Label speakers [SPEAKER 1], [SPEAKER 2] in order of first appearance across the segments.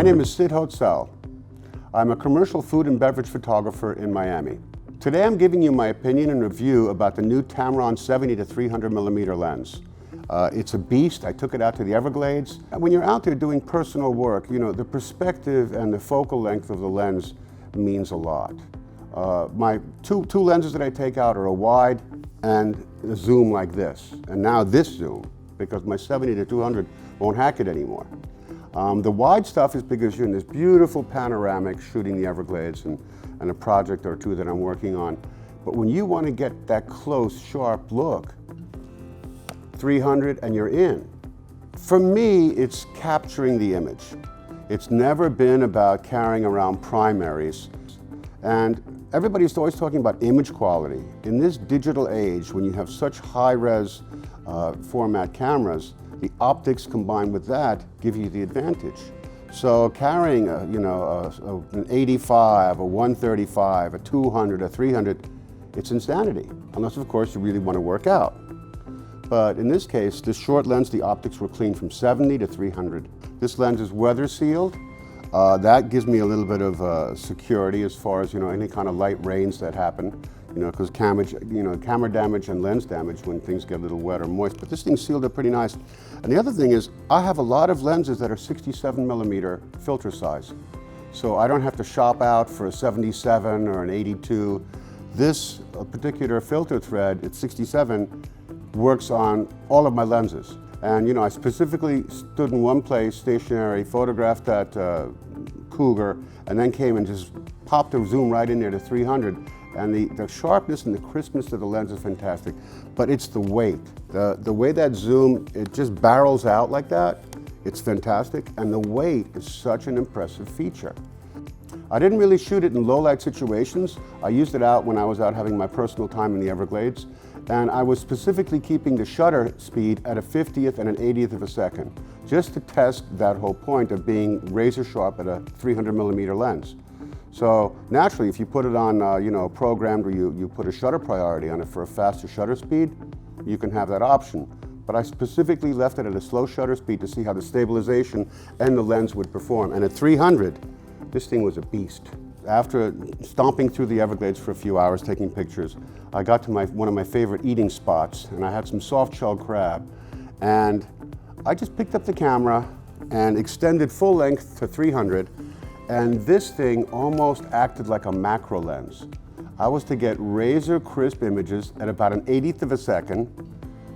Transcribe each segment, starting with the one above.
[SPEAKER 1] My name is Sid Hoeltzell. I'm a commercial food and beverage photographer in Miami. Today I'm giving you my opinion and review about the new Tamron 70-300mm lens. It's a beast. I took it out to the Everglades. And when you're out there doing personal work, you know, the perspective and the focal length of the lens means a lot. My two lenses that I take out are a wide and a zoom like this. And now this zoom, because my 70-200 won't hack it anymore. The wide stuff is because you're in this beautiful panoramic shooting the Everglades and a project or two that I'm working on. But when you want to get that close, sharp look, 300 and you're in. For me, it's capturing the image. It's never been about carrying around primaries. And everybody's always talking about image quality. In this digital age, when you have such high-res format cameras, the optics combined with that give you the advantage. So carrying an 85, a 135, a 200, a 300, it's insanity, unless of course you really want to work out. But in this case, this short lens, the optics were clean from 70 to 300. This lens is weather sealed. That gives me a little bit of security as far as any kind of light rains that happen. Because camera damage and lens damage when things get a little wet or moist. But this thing's sealed up pretty nice. And the other thing is, I have a lot of lenses that are 67mm filter size. So I don't have to shop out for a 77 or an 82. This particular filter thread, it's 67, works on all of my lenses. And I specifically stood in one place, stationary, photographed that cougar, and then came and just popped the zoom right in there to 300. And the sharpness and the crispness of the lens is fantastic, but it's the weight. The way that zoom, it just barrels out like that, it's fantastic, and the weight is such an impressive feature. I didn't really shoot it in low light situations. I used it out when I was out having my personal time in the Everglades, and I was specifically keeping the shutter speed at a 50th and an 80th of a second, just to test that whole point of being razor sharp at a 300mm lens. So naturally, if you put it on, programmed where you put a shutter priority on it for a faster shutter speed, you can have that option. But I specifically left it at a slow shutter speed to see how the stabilization and the lens would perform. And at 300, this thing was a beast. After stomping through the Everglades for a few hours taking pictures, I got to one of my favorite eating spots, and I had some soft-shelled crab. And I just picked up the camera and extended full length to 300. And this thing almost acted like a macro lens. I was to get razor crisp images at about an 80th of a second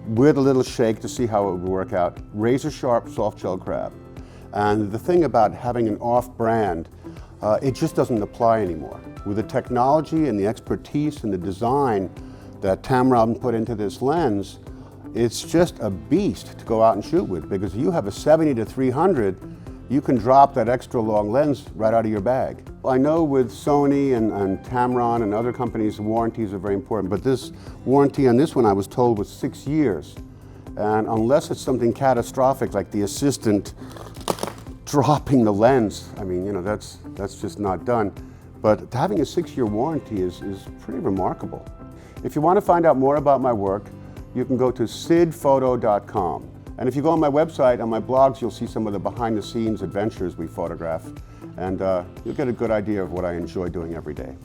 [SPEAKER 1] with a little shake to see how it would work out. Razor sharp soft-shelled crab. And the thing about having an off-brand, it just doesn't apply anymore. With the technology and the expertise and the design that Tamron put into this lens, it's just a beast to go out and shoot with, because if you have a 70-300, you can drop that extra long lens right out of your bag. I know with Sony and Tamron and other companies, warranties are very important, but this warranty on this one I was told was 6 years. And unless it's something catastrophic like the assistant dropping the lens, I mean, that's just not done. But having a 6-year warranty is pretty remarkable. If you want to find out more about my work, you can go to sidphoto.com. And if you go on my website, on my blogs, you'll see some of the behind-the-scenes adventures we photograph. And you'll get a good idea of what I enjoy doing every day.